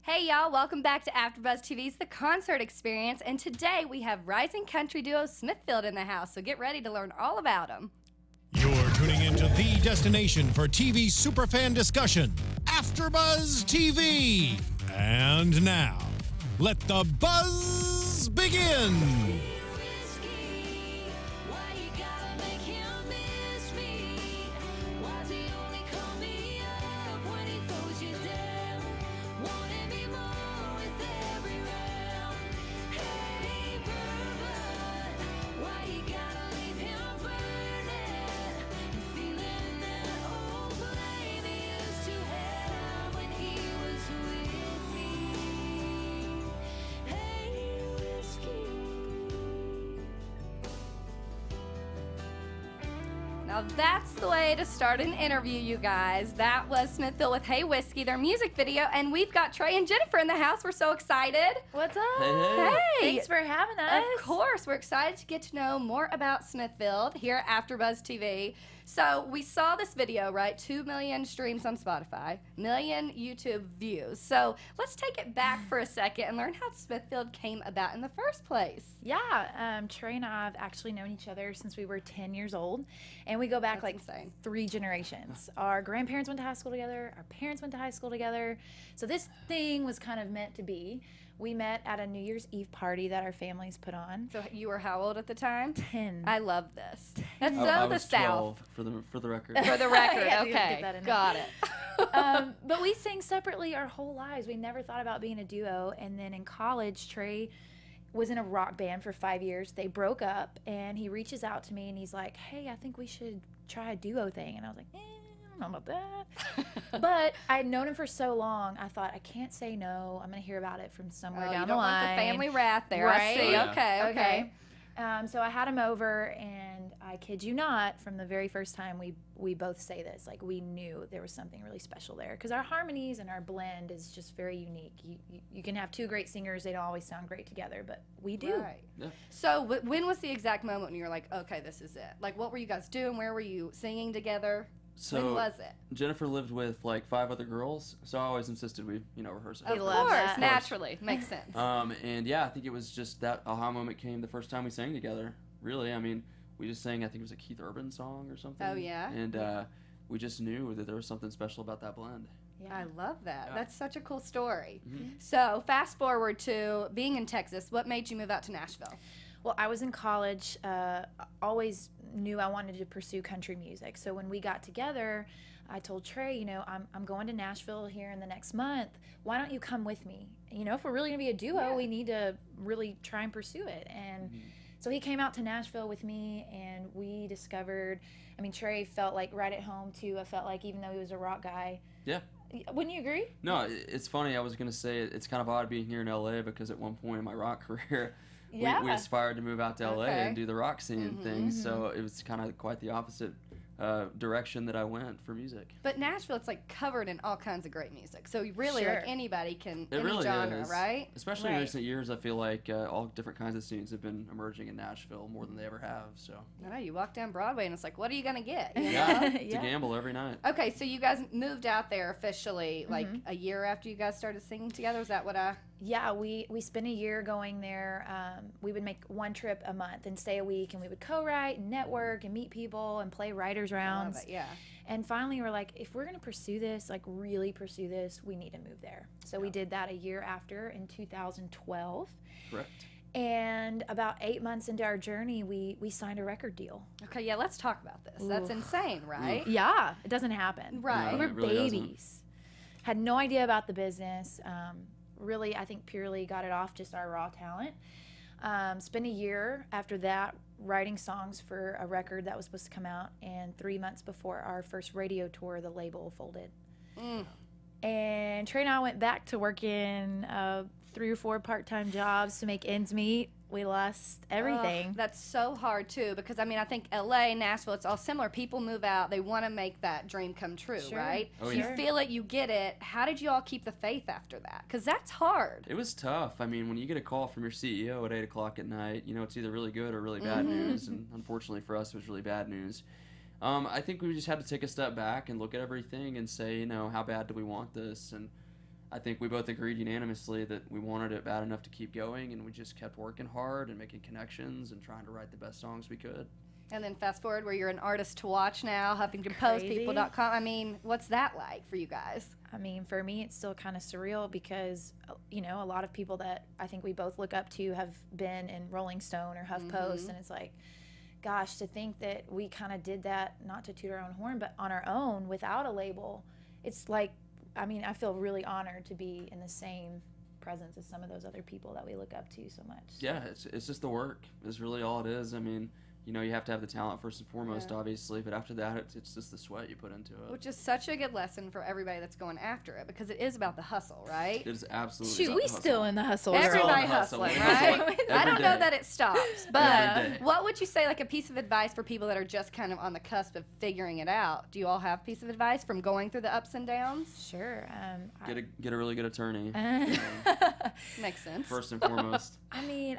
Hey y'all, welcome back to AFTERBUZZ TV's The Concert Experience, and today we have rising country duo Smithfield in the house, so get ready to learn all about them. You're tuning into the destination for TV superfan discussion, AFTERBUZZ TV. And now, let the buzz begin. Now that's the way to start an interview, you guys. That was Smithfield with Hey Whiskey, their music video, and we've got Trey and Jennifer in the house. We're so excited. What's up? Hey. Thanks for having us. Of course, we're excited to get to know more about Smithfield here at AFTERBUZZ TV. So we saw this video, right? 2 million streams on Spotify, million YouTube views. So let's take it back for a second and learn how Smithfield came about in the first place. Yeah, Trey and I have actually known each other since we were 10 years old, and we go back That's like insane. 3 generations. Our grandparents went to high school together, our parents went to high school together, so this thing was kind of meant to be. We met at a New Year's Eve party that our families put on. So you were how old at the time? 10. I love this. That's I so the was South. 12 for the record. For the record, Yeah, you gotta okay, get that in got it. But we sang separately our whole lives. We never thought about being a duo. And then in college, Trey was in a rock band for 5 years. They broke up, and he reaches out to me, and he's like, hey, I think we should try a duo thing. And I was like, I don't know about that. But I had known him for so long, I thought, I can't say no. I'm going to hear about it from somewhere down the line. Want the family wrath there. Right? I see. Yeah. Okay. So I had him over, and I kid you not, from the very first time we both say this, like we knew there was something really special there, because our harmonies and our blend is just very unique. You can have 2 great singers, they don't always sound great together, but we do. Right. Yeah. So when was the exact moment when you were like, okay, this is it? Like, what were you guys doing? Where were you singing together? So when was it? Jennifer lived with like 5 other girls, so I always insisted we, rehearse it. Of love course, that. naturally. Makes sense. And yeah, I think it was just that aha moment came the first time we sang together. Really, I mean, we just sang, I think it was a Keith Urban song or something. Oh, yeah? And we just knew that there was something special about that blend. Yeah. I love that. Yeah. That's such a cool story. Mhm. So fast forward to being in Texas. What made you move out to Nashville? Well, I was in college, always knew I wanted to pursue country music. So when we got together, I told Trey, I'm going to Nashville here in the next month. Why don't you come with me? If we're really going to be a duo, we need to really try and pursue it. And so he came out to Nashville with me, and we discovered, Trey felt like right at home too. I felt like even though he was a rock guy. Yeah. Wouldn't you agree? No, it's funny. I was going to say it's kind of odd being here in LA, because at one point in my rock career, Yeah. we aspired to move out to LA Okay. and do the rock scene thing. So it was kind of quite the opposite direction that I went for music. But Nashville, it's like covered in all kinds of great music. So really, Sure. like anybody can, It any really genre, is. right? Especially in Right. recent years, I feel like all different kinds of scenes have been emerging in Nashville more than they ever have. So I know, you walk down Broadway and it's like, what are you going to get? You know? yeah, it's Yeah. a gamble every night. Okay, so you guys moved out there officially like a year after you guys started singing together? Is that what I... Yeah, we spent a year going there. We would make one trip a month and stay a week, and we would co-write and network and meet people and play writers' rounds. Love it, yeah. And finally, we're like, if we're going to pursue this, like really pursue this, we need to move there. So we did that a year after in 2012. Correct. And about 8 months into our journey, we signed a record deal. Okay, yeah, let's talk about this. That's Oof. insane, right? Yeah, it doesn't happen. Right. No, We it were really doesn't. babies. Had no idea about the business. Really, I think purely got it off just our raw talent. Spent a year after that writing songs for a record that was supposed to come out, and 3 months before our first radio tour, the label folded. And Trey and I went back to working 3 or 4 part-time jobs to make ends meet. We lost everything. Ugh, that's so hard too, because I think LA, Nashville, it's all similar. People move out, they want to make that dream come true, Sure. right? Oh, You yeah. feel it, you get it. How did you all keep the faith after that? Because that's hard. It was tough. I mean, when you get a call from your CEO at 8 o'clock at night, it's either really good or really bad news. And unfortunately for us, it was really bad news. I think we just had to take a step back and look at everything and say, how bad do we want this? And I think we both agreed unanimously that we wanted it bad enough to keep going, and we just kept working hard and making connections and trying to write the best songs we could. And then fast forward where you're an artist to watch now, HuffingtonPostPeople.com. I mean, what's that like for you guys? I mean, for me, it's still kind of surreal because, you know, a lot of people that I think we both look up to have been in Rolling Stone or HuffPost, and it's like, gosh, to think that we kind of did that, not to toot our own horn, but on our own without a label. It's like, I mean, I feel really honored to be in the same presence as some of those other people that we look up to so much. Yeah, it's just the work is really all it is. I mean, you know, you have to have the talent first and foremost, obviously, but after that, it's just the sweat you put into it. Which is such a good lesson for everybody that's going after it, because it is about the hustle, right? It is absolutely Shoot, about we the hustle. still in the hustle. Everybody hustling, hustling, right? I don't know day. that it stops, but Every day. what would you say, like a piece of advice for people that are just kind of on the cusp of figuring it out? Do you all have a piece of advice from going through the ups and downs? Sure. Get a really good attorney. Makes sense. First and foremost. I mean,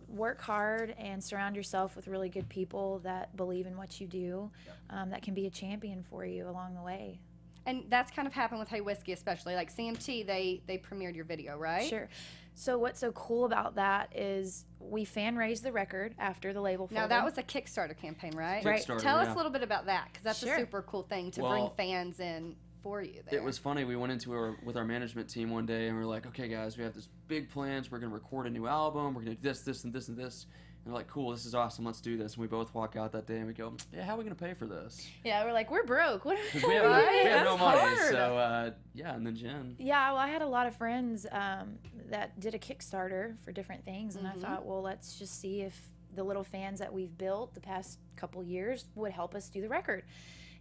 work hard and surround yourself with really good people that believe in what you do, that can be a champion for you along the way. And that's kind of happened with Hey Whiskey, especially. Like CMT, they premiered your video, right? Sure. So what's so cool about that is we fan raised the record after the label folded. Now, that was a Kickstarter campaign, right? Right. Kickstarter, Tell us yeah. a little bit about that, because that's Sure. a super cool thing to bring fans in for you there. It was funny. We went into with our management team one day, and we were like, okay, guys, we have this big plans. We're going to record a new album. We're going to do this, and this, and this. And they're like, cool, this is awesome. Let's do this. And we both walk out that day, and we go, yeah, how are we going to pay for this? Yeah, we're like, we're broke. What? Because we have no That's money. hard. So, yeah, and then Jen. Yeah, well, I had a lot of friends that did a Kickstarter for different things, and I thought, well, let's just see if the little fans that we've built the past couple years would help us do the record.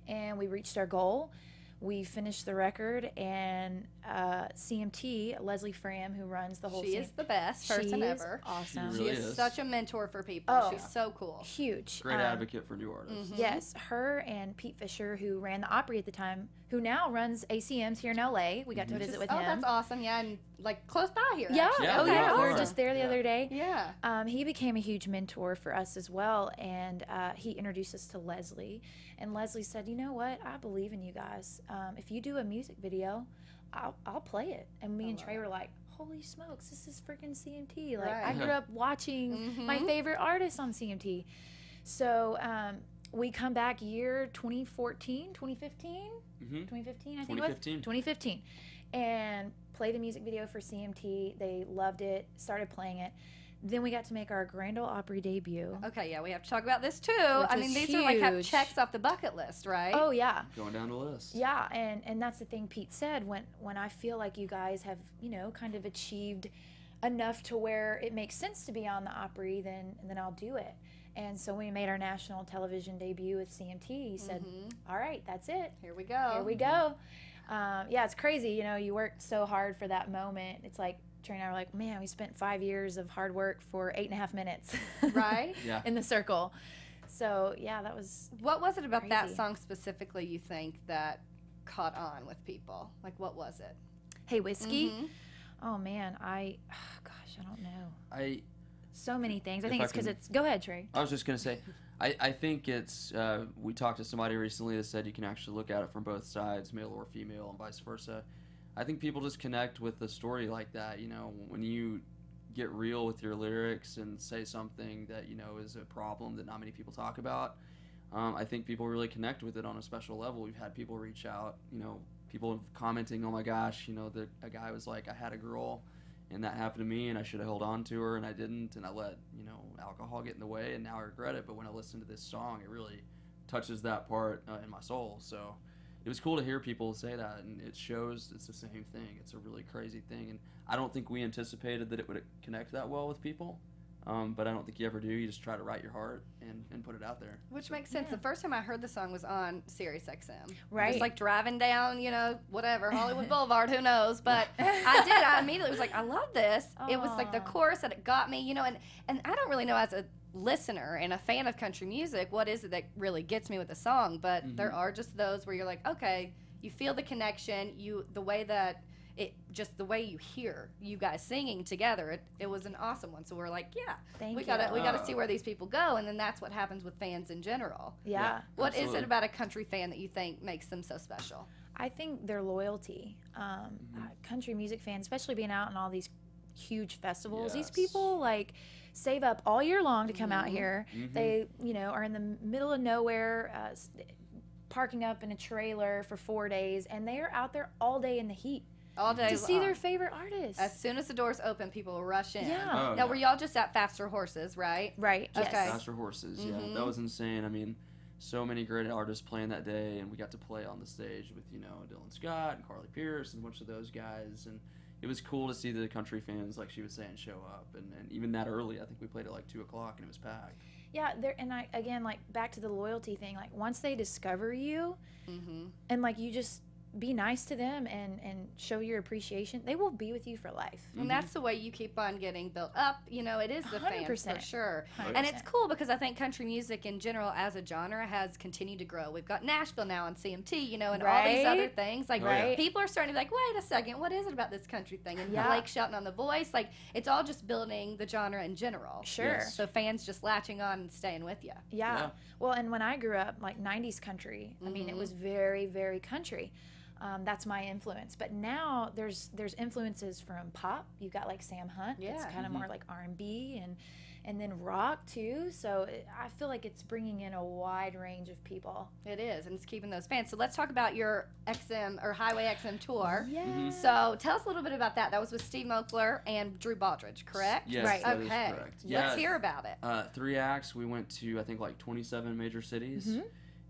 And we reached our goal. We finished the record, and CMT, Leslie Fram, who runs the whole She is the best person she ever. Is awesome. She She really is is. such a mentor for people. Oh. She's so cool. Huge. Great advocate for new artists. Yes, her and Pete Fisher, who ran the Opry at the time, who now runs ACMs here in LA. We got to visit with Oh, him. that's awesome. Yeah, and like close by here. Yeah, actually. Yeah, oh we yeah, are. we were just there the other day. Yeah. He became a huge mentor for us as well, and he introduced us to Leslie. And Leslie said, you know what, I believe in you guys. If you do a music video, I'll play it. And me and Trey were like, holy smokes, this is freaking CMT. Like, Right. I grew up watching my favorite artists on CMT. So we come back year 2014, 2015? 2015, I think it was? 2015. And play the music video for CMT. They loved it, started playing it. Then we got to make our Grand Ole Opry debut. Okay, yeah, we have to talk about this too. Which I mean, is these are like have huge. checks off the bucket list, right? Oh, yeah. Going down the list. Yeah, and that's the thing Pete said. When I feel like you guys have, you know, kind of achieved enough to where it makes sense to be on the Opry, then I'll do it. And so when we made our national television debut with CMT, he said, all right, that's it. Here we go. Here we go. Yeah, it's crazy. You know, you worked so hard for that moment. It's like, Trey and I were like, man, we spent 5 years of hard work for 8.5 minutes. Right? Yeah. In the circle. So, yeah, that was What was it about that crazy. song specifically you think that caught on with people? Like, what was it? Hey Whiskey. Mhm. Oh, man, gosh, I don't know. So many things. I If think I it's because can- it's. Go ahead, Trey. I was just going to say, I think it's, we talked to somebody recently that said you can actually look at it from both sides, male or female, and vice versa. I think people just connect with the story like that, you know, when you get real with your lyrics and say something that, you know, is a problem that not many people talk about. I think people really connect with it on a special level. We've had people reach out, you know, people commenting, oh my gosh, you know, a guy was like, I had a girl and that happened to me and I should have held on to her and I didn't, and I let, you know, alcohol get in the way and now I regret it. But when I listen to this song, it really touches that part in my soul. So it was cool to hear people say that, and it shows it's the same thing. It's a really crazy thing, and I don't think we anticipated that it would connect that well with people, but I don't think you ever do. You just try to write your heart and put it out there. Which makes sense. The first time I heard the song was on Sirius XM. Right. Just like driving down, you know, whatever, Hollywood Boulevard, who knows. But I immediately was like, I love this. It was like the Aw. chorus that it got me, you know, and I don't really know as a listener and a fan of country music what is it that really gets me with a song, but there are just those where you're like, okay, you feel the connection, the way that the way you hear you guys singing together, it was an awesome one. So we're like, yeah, Thank we you. gotta see where these people go, and then that's what happens with fans in general. Yeah. What is Absolutely. it about a country fan that you think makes them so special? I think their loyalty. Country music fans, especially being out in all these huge festivals, these people like save up all year long to come out here. They, you know, are in the middle of nowhere, parking up in a trailer for 4 days, and they are out there all day in the heat. All day to see their favorite artists. As soon as the doors open, people will rush in. Yeah. Oh, Now, were y'all just at Faster Horses, right? Right. Yes. Okay. Faster Horses, yeah, that was insane. I mean, so many great artists playing that day, and we got to play on the stage with, you know, Dylan Scott and Carly Pierce and a bunch of those guys, and it was cool to see the country fans, like she was saying, show up, and even that early. I think we played at like 2 o'clock, and it was packed. Yeah, and I again, like, back to the loyalty thing, like, once they discover you, and like, you just be nice to them and show your appreciation, they will be with you for life. And that's the way you keep on getting built up. You know, it is the fans for 100%. sure. 100%. And it's cool because I think country music in general as a genre has continued to grow. We've got Nashville now on CMT, you know, and all these other things. Like, people are starting to be like, wait a second, what is it about this country thing? And Blake shouting on The Voice, like, it's all just building the genre in general. Sure. Yes. So fans just latching on and staying with you. Yeah. Well, and when I grew up, like 90s country, I mean, it was very, very country. That's my influence. But now there's influences from pop. You've got like Sam Hunt. Yeah. It's kind of more like R&B and then rock too. So I feel like it's bringing in a wide range of people. It is, and it's keeping those fans. So let's talk about your XM or Highway XM tour. Yeah. So tell us a little bit about that. That was with Steve Mokler and Drew Baldridge, correct? Yes, Right. that is Okay. correct. Let's hear about it. 3 acts. We went to, I think, like 27 major cities.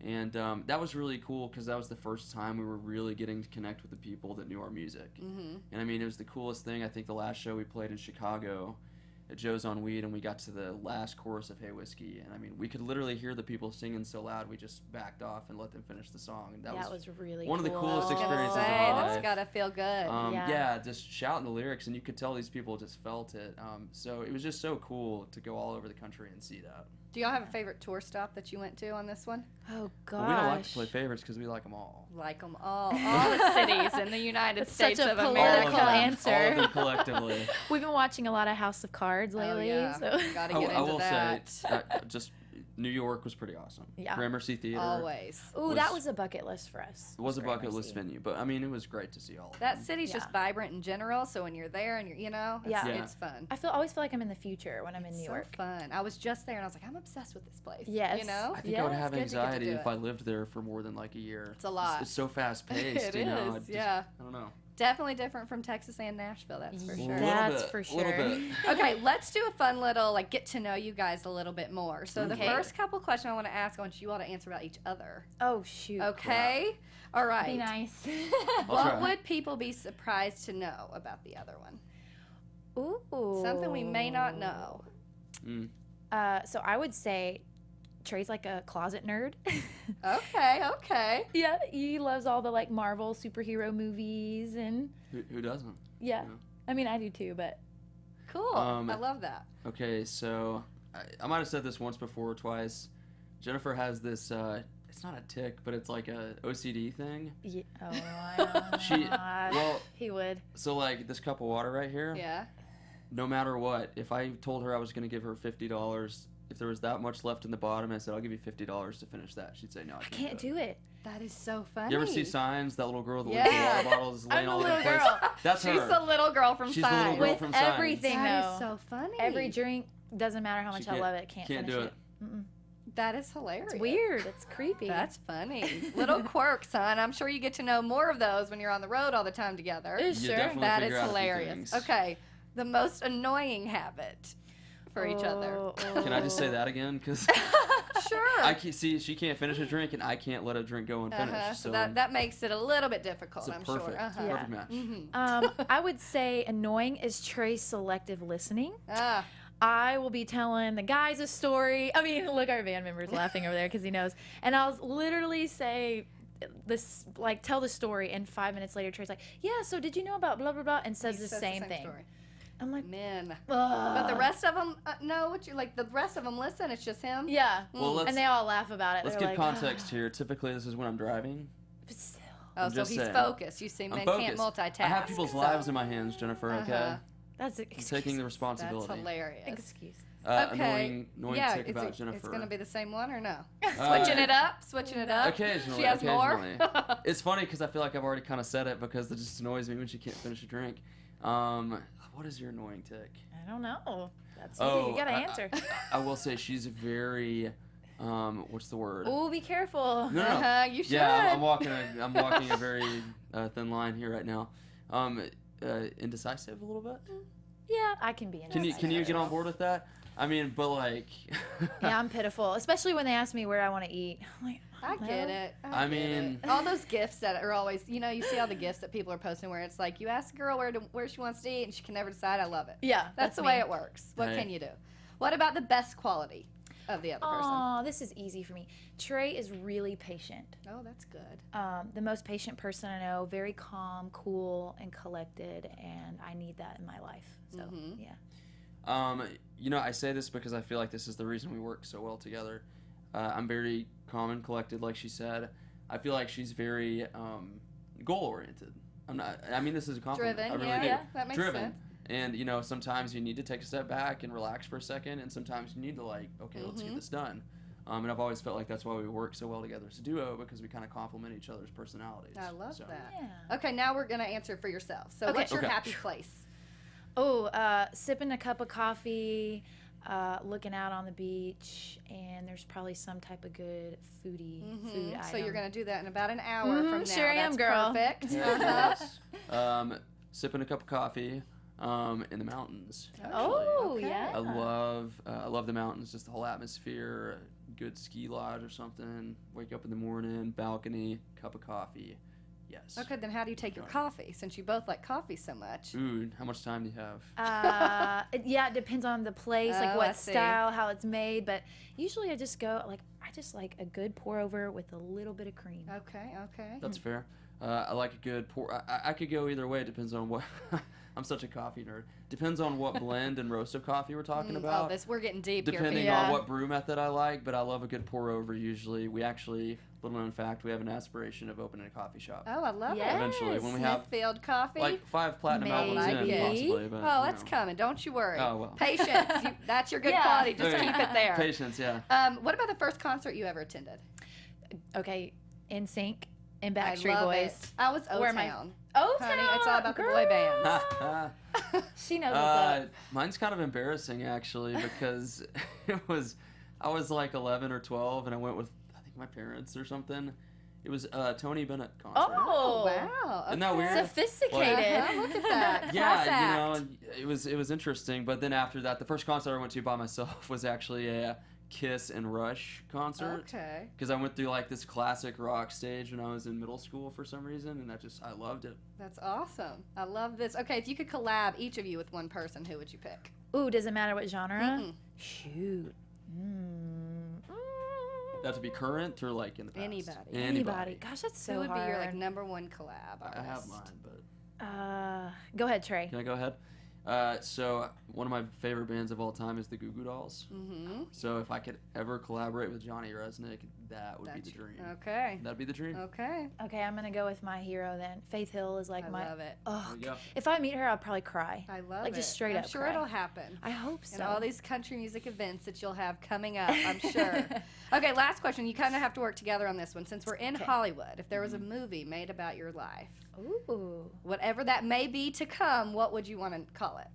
And that was really cool because that was the first time we were really getting to connect with the people that knew our music. And I mean, it was the coolest thing. I think the last show we played in Chicago at Joe's on Weed, and we got to the last chorus of Hey Whiskey. And I mean, we could literally hear the people singing so loud, we just backed off and let them finish the song. And that was really one of the cool. coolest I was gonna experiences of say, my that's life. gotta feel good. Yeah, just shouting the lyrics, and you could tell these people just felt it. So it was just so cool to go all over the country and see that. Do y'all have a favorite tour stop that you went to on this one? Oh, gosh. Well, we don't like to play favorites because we like them all. Like them all the cities in the United That's States such a of political America. answer. All of them collectively. We've been watching a lot of House of Cards lately. yeah. So. Gotta get into I will that. say, just New York was pretty awesome. Yeah. Gramercy Theater. Always. Ooh, that was a bucket list for us. It was a bucket list Gramercy. venue, but I mean, it was great to see all of That them. city's just vibrant in general, so when you're there and you're, you know, Yeah. it's fun. I always feel like I'm in the future when I'm in New So York. fun. I was just there and I was like, I'm obsessed with this place. Yes. You know? I think I would Yeah, have it's good to get to anxiety do if it. I lived there for more than like a year. It's a lot. It's so fast paced. It you know? is, yeah. I don't know. Definitely different from Texas and Nashville, that's for A sure. little That's bit, for a little sure. bit. Okay, let's do a fun little, like, get to know you guys a little bit more. So the Okay. first couple questions I want to ask, I want you all to answer about each other. Oh, shoot. Okay? All right. Be nice. I'll What try. would people be surprised to know about the other one? Ooh. Something we may not know. So I would say Trey's like a closet nerd. Okay. Yeah, he loves all the like Marvel superhero movies and Who doesn't? yeah. You know? I mean, I do too, but Cool. I love that. Okay, so I might have said this once before or twice. Jennifer has this, it's not a tick, but it's like a OCD thing. yeah. Oh, I don't know. He would. So like this cup of water right here, Yeah. no matter what, if I told her I was going to give her $50, if there was that much left in the bottom, I said, I'll give you $50 to finish that. She'd say, no, I can't do it. That is so funny. You ever see Signs? That little girl with the Yeah. water bottles laying I'm a all over the little place? girl. That's She's her. the little girl from She's the little Signs. girl With from Signs. everything, That though. is so funny. Every drink, doesn't matter how much She I can't- love it, can't can't finish do it. Mm-mm. That is hilarious. It's weird. It's creepy. That's funny. Little quirks, son. I'm sure you get to know more of those when you're on the road all the time together. You You sure. definitely That is figure out a few hilarious. things. Okay. The most annoying habit for each other. Can I just say that again? Because Sure. I can't see she can't finish a drink and I can't let a drink go unfinished. Uh-huh. So So that makes it a little bit difficult, it's a I'm perfect, sure. Uh-huh. perfect match. I would say annoying is Trey's selective listening. Ah, I will be telling the guys a story. I mean, look, our band member's laughing over there because he knows. And I'll literally say this, like, tell the story, and 5 minutes later, Trey's like, yeah, so did you know about blah, blah, blah, and says he the says same thing. story. I'm like, Men. ugh. But the rest of them know what you like. The rest of them listen. It's just him. Yeah. Well, let's And they all laugh about it. let's They're give like, context here. Typically, this is when I'm driving. But still. Oh, I'm so just he's saying. focused. You see, I'm men focused. can't multitask. I have people's so- lives in my hands, Jennifer. Okay, Uh-huh. That's I'm taking the responsibility. That's hilarious. Excuse. Annoying yeah, tick about Jennifer. It's gonna be the same one or no? Switching it up. Occasionally. She has more. It's funny because I feel like I've already kind of said it because it just annoys me when she can't finish a drink. What is your annoying tick? I don't know. That's you gotta answer. I will say she's very. What's the word? Oh, be careful. No. You should. Yeah, I'm walking a very thin line here right now. Indecisive a little bit. Yeah, I can be indecisive. Can you get on board with that? I mean, but like. Yeah, I'm pitiful, especially when they ask me where I want to eat. I'm like, I get it. I mean, all those gifts that are always, you see all the gifts that people are posting where it's like you ask a girl where she wants to eat and she can never decide. I love it. Yeah, that's the way it works. What can you do? What about the best quality of the other person? Oh, this is easy for me. Trey is really patient. Oh, that's good. The most patient person I know, very calm, cool, and collected, and I need that in my life. So, yeah. I say this because I feel like this is the reason we work so well together. I'm very calm and collected, like she said. I feel like she's very goal-oriented. I mean, this is a compliment. Driven, I really yeah, do. that makes Driven. sense. And, sometimes you need to take a step back and relax for a second, and sometimes you need to, let's get this done. And I've always felt like that's why we work so well together as a duo, because we kind of complement each other's personalities. I love that. Yeah. Okay, now we're going to answer for yourself. So what's your happy place? Oh, sipping a cup of coffee, looking out on the beach, and there's probably some type of good food item. So you're going to do that in about an hour from now. Sure am, That's girl. Perfect. Yes. Sipping a cup of coffee in the mountains. Actually. Oh, Okay. yeah. I love the mountains, just the whole atmosphere, a good ski lodge or something. Wake up in the morning, balcony, cup of coffee. Yes. Okay, then how do you take your coffee, since you both like coffee so much? Ooh, how much time do you have? It depends on the place, like Oh, I what see. style, how it's made, but usually I just like a good pour over with a little bit of cream. Okay. That's fair. I like a good pour. I could go either way. It depends on what. I'm such a coffee nerd. Depends on what blend and roast of coffee we're talking about. We're getting deep Depending here. on what brew method I like, but I love a good pour over usually. We actually, little known fact, we have an aspiration of opening a coffee shop. Oh, I love Yes. it. Eventually, when we have Smithfield coffee. like 5 platinum albums in, Maybe. possibly. But, Oh, that's coming. Don't you worry. Oh, well. Patience. That's your good Yeah. quality. Just Okay. keep it there. Patience, yeah. What about the first concert you ever attended? Okay, In Sync and I Backstreet love Boys. it. I was Where am I? O-Town. Oh, Honey, it's all about the boy bands. She knows what's up. Mine's kind of embarrassing actually because I was like 11 or 12 and I went with I think my parents or something. It was a Tony Bennett concert. Oh, Wow. Isn't that weird? Sophisticated. Look at that. Class Yeah, act. it was interesting. But then after that, the first concert I went to by myself was actually a Kiss and Rush concert. Okay. Because I went through like this classic rock stage when I was in middle school for some reason, and I loved it. That's awesome. I love this. Okay, if you could collab each of you with one person, who would you pick? Ooh, does it matter what genre? Mm-mm. Shoot. That to be current or like in the past? Anybody. Gosh, that's Who so would hard. be your like number one collab? I have artist? mine, but Go ahead, Trey. can I go ahead? So one of my favorite bands of all time is the Goo Goo Dolls. Mm-hmm. So if I could ever collaborate with Johnny Resnick, that would be the dream. Okay. That'd be the dream. Okay. Okay, I'm gonna go with my hero then. Faith Hill is like I my. love it. Oh, There you go. if I meet her, I'll probably cry. I love Like, it. just straight I'm up sure cry. it'll happen. I hope so. And all these country music events that you'll have coming up, I'm sure. Okay, last question. You kind of have to work together on this one. Since we're in Okay. Hollywood, if there was a movie made about your life, Ooh, whatever that may be to come, what would you want to call it?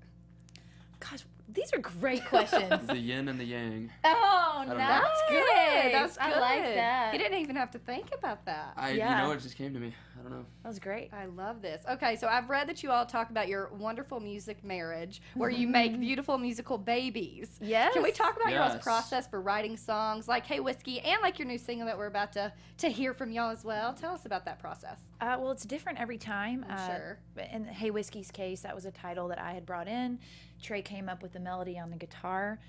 gosh, these are great questions. The yin and the yang. Oh, don't know. nice. That's good. That's I good. like that. You didn't even have to think about that. Yeah. It just came to me. I don't know. That was great. I love this. Okay, so I've read that you all talk about your wonderful music marriage where you make beautiful musical babies. Yes. Can we talk about your all's Yes. process for writing songs like Hey Whiskey and like your new single that we're about to hear from y'all as well? Tell us about that process. Well, it's different every time. I'm sure. In Hey Whiskey's case, that was a title that I had brought in. Trey came up with the melody on the guitar.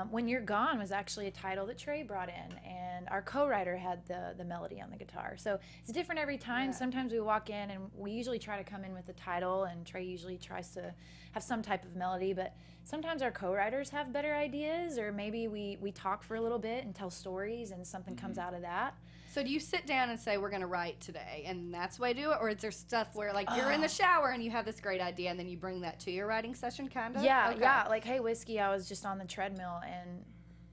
When You're Gone was actually a title that Trey brought in, and our co-writer had the melody on the guitar. So it's different every time. Yeah. Sometimes we walk in and we usually try to come in with the title, and Trey usually tries to have some type of melody, but sometimes our co-writers have better ideas, or maybe we talk for a little bit and tell stories and something comes out of that. So do you sit down and say, we're going to write today, and that's the way to do it? Or is there stuff where, like, you're in the shower and you have this great idea, and then you bring that to your writing session, kind of? Yeah, yeah. Like, hey, Whiskey, I was just on the treadmill, and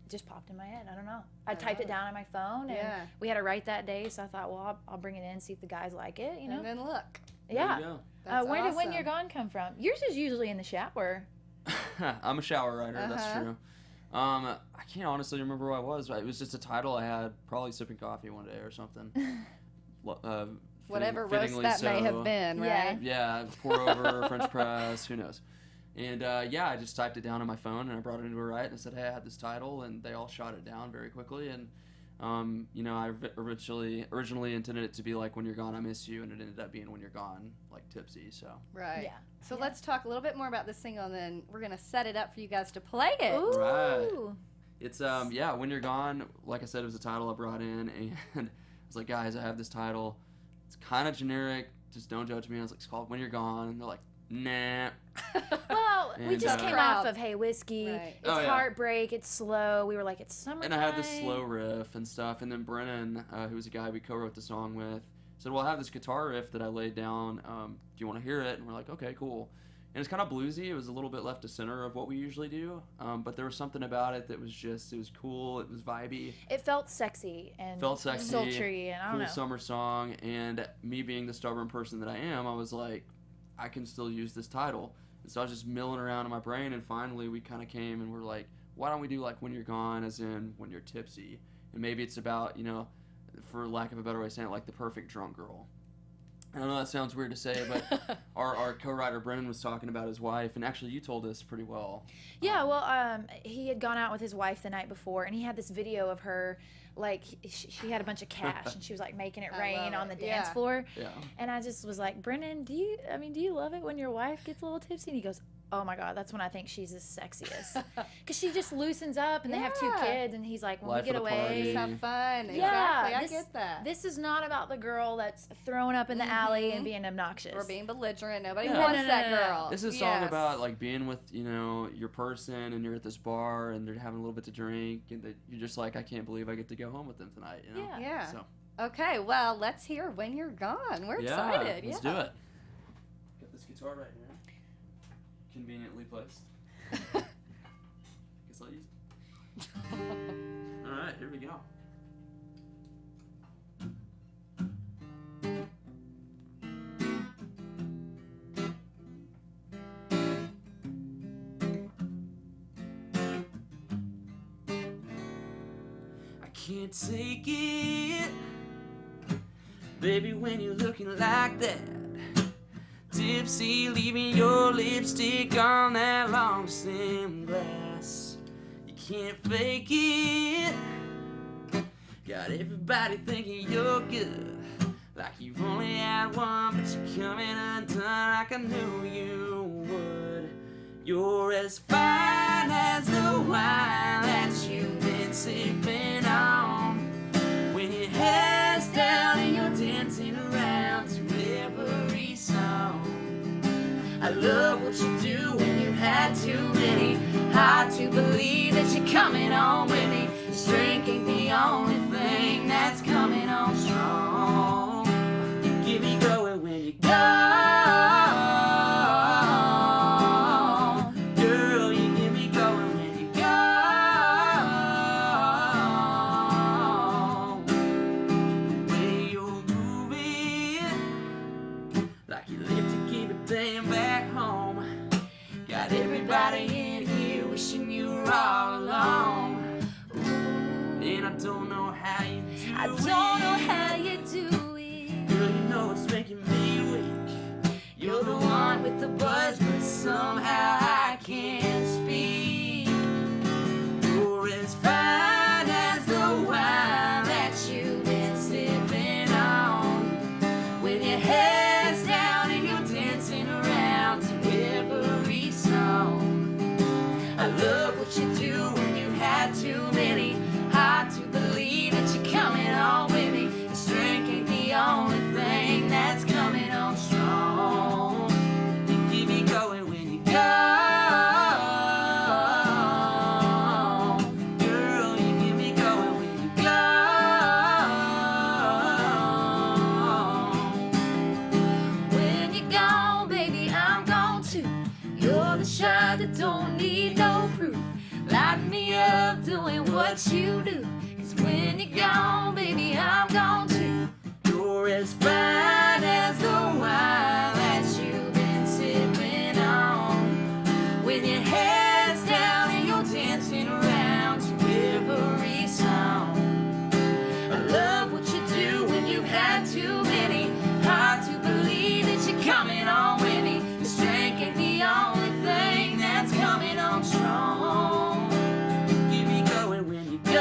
it just popped in my head. I don't know. I typed it down on my phone, and we had to write that day, so I thought, well, I'll bring it in, see if the guys like it, you know? And then look. Yeah. There you go. That's Where did awesome. When You're Gone come from? Yours is usually in the shower. I'm a shower writer. That's true. I can't honestly remember who I was. It was just a title I had, probably sipping coffee one day or something. Whatever roast fittingly that may so. have been, right? Yeah, pour over, French press, who knows. And I just typed it down on my phone, and I brought it into a write and I said, hey, I had this title, and they all shot it down very quickly. And I originally intended it to be like When You're Gone, I Miss You, and it ended up being When You're Gone, like Tipsy. So Right. Yeah. So let's talk a little bit more about this single, and then we're going to set it up for you guys to play it. Ooh. Right. It's When You're Gone, like I said, it was a title I brought in, and I was like, guys, I have this title. It's kind of generic. Just don't judge me. I was like, it's called When You're Gone, and they're like, nah. Well, we And, just came Crowd. off of Hey Whiskey. Right. It's Oh, yeah. heartbreak. It's slow. We were like, it's summertime. And I had this slow riff and stuff, and then Brennan, who was a guy we co-wrote the song with, said, well, I have this guitar riff that I laid down. Do you want to hear it? And we're like, okay, cool. And it's kind of bluesy. It was a little bit left to center of what we usually do, but there was something about it that was it was cool. It was vibey. It felt sexy and sultry, and I don't cool know. summer song. And me being the stubborn person that I am, I was like, I can still use this title. And so I was just milling around in my brain, and finally we kind of came and we're like, why don't we do like When You're Gone, as in when you're tipsy? And maybe it's about, for lack of a better way of saying it, like the perfect drunk girl. I don't know, that sounds weird to say, but our co-writer Brennan was talking about his wife, and actually you told us pretty well. Yeah, well, he had gone out with his wife the night before, and he had this video of her, like, she had a bunch of cash, and she was, like, making it rain on the dance floor. Yeah. And I just was like, Brennan, do you love it when your wife gets a little tipsy? And he goes, oh my God, that's when I think she's the sexiest. Because she just loosens up, and they have 2 kids, and he's like, when Life we get of the away. party. Just have fun. Yeah, Exactly. I get that. This is not about the girl that's throwing up in the alley and being obnoxious. Or being belligerent. Nobody Yeah. wants No. that girl. This is a song about like being with your person, and you're at this bar and they're having a little bit to drink, and you're just like, I can't believe I get to go home with them tonight. Yeah. So Okay, well, let's hear When You're Gone. We're excited. Let's do it. Got this guitar right here, conveniently placed. Guess I'll use it. All right, here we go. Can't take it, baby, when you're looking like that. Tipsy, leaving your lipstick on that long stem glass. You can't fake it. Got everybody thinking you're good, like you've only had one, but you're coming undone like I knew you would. You're as fine as the wine that you've been sipping on. When your hair's down and you're dancing around to every song. I love what you do when you've had too many. Hard to believe that you're coming on with me. Strength ain't the only thing that's coming on strong. You get me going when you go. Everybody in here wishing you were all alone. And I don't know how you do it. I don't know how you do it. Girl, you know it's making me weak. You're the one with the buzz, but somehow I can't speak. You're as fine as the wine that you've been sipping on. When your hair's down and you're dancing around to every song. I love what you do when you've had too many. Hard to believe that you're coming on with me. Your strength ain't the only thing that's coming on strong. You keep me going. for the shot that don't need no proof. Light me up doing what you do. 'Cause when you're gone, baby, I'm gone too. You're as fine as the wine that you've been sipping on. When your head's down and you're dancing around to every song. I love what you do when you've had too many. Hard to believe that you're coming on with me. 'Cause drink ain't the only thing that's coming on strong. Keep me going when you go.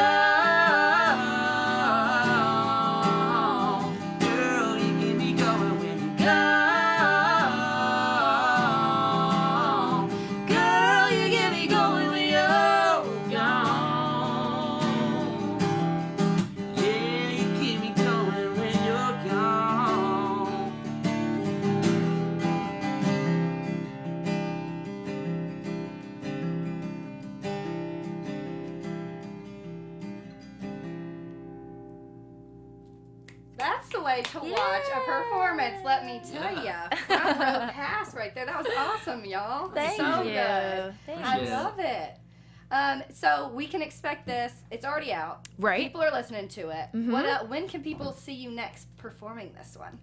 That's the way to watch a performance, let me tell ya. Front row pass right there. That was awesome, y'all. Thank so you. Good. Thank I you. love it. So we can expect this. It's already out. Right. People are listening to it. Mhm. When can people see you next performing this one?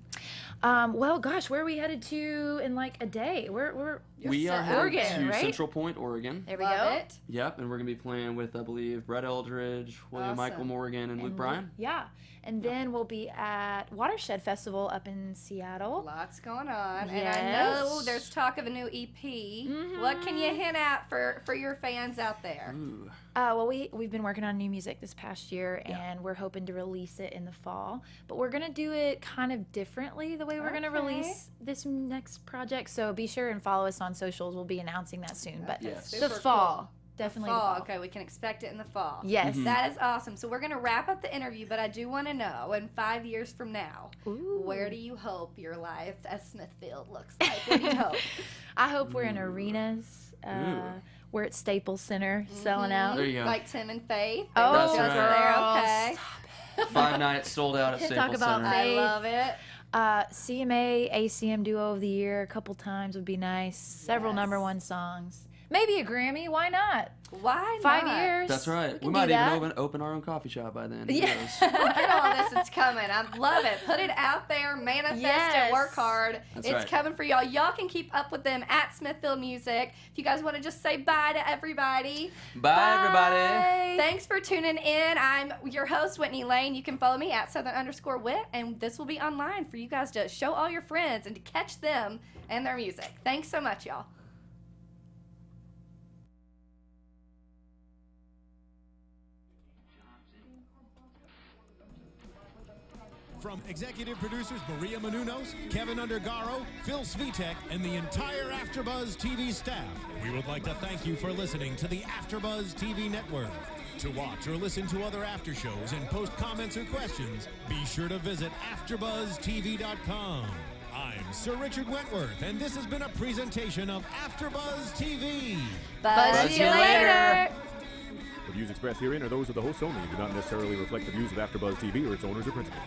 Well, gosh, where are we headed to in like a day? We are set headed Oregon, to right? Central Point, Oregon. There we Love go. it. Yep, and we're gonna be playing with, I believe, Brett Eldridge, William Michael Awesome. Morgan, and Luke Bryan. Yeah. And then we'll be at Watershed Festival up in Seattle. Lots going on. And I know Yes. there's talk of a new EP. What can you hint at for your fans out there? Ooh. Well, we've been working on new music this past year, and we're hoping to release it in the fall. But we're gonna do it kind of differently the way we're gonna Okay. release this next project. So be sure and follow us on socials. We'll be announcing that soon. But Yes. the Super fall, cool. definitely Fall. the fall. Okay, we can expect it in the fall. Yes. That is awesome. So we're going to wrap up the interview, but I do want to know, in 5 years from now, Ooh. where do you hope your life at Smithfield looks like? What do you hope? I hope we're in arenas. We're at Staples Center selling out. There you go. Like Tim and Faith? Oh, That's Just right. there, okay. 5 nights sold out at Talk Staples about Center. that. I love it. CMA, ACM Duo of the Year a couple times would be nice. Several Yes. #1 songs. Maybe a Grammy. Why not? Why 5 not? years. That's right. We We can might do that. even open our own coffee shop by then. Who Yeah. knows? Look at all this. It's coming. I love it. Put it out there. Manifest Yes. it. Work hard. That's It's right. coming for y'all. Y'all can keep up with them at Smithfield Music. If you guys want to just say bye to everybody. Bye, everybody. Thanks for tuning in. I'm your host, Whitney Lane. You can follow me at Southern_Wit, and this will be online for you guys to show all your friends and to catch them and their music. Thanks so much, y'all. From executive producers Maria Menounos, Kevin Undergaro, Phil Svitek, and the entire AfterBuzz TV staff, we would like to thank you for listening to the AfterBuzz TV network. To watch or listen to other after shows and post comments or questions, be sure to visit AfterBuzzTV.com. I'm Sir Richard Wentworth, and this has been a presentation of AfterBuzz TV. Buzz you later. The views expressed herein are those of the hosts only and do not necessarily reflect the views of AfterBuzz TV or its owners or principals.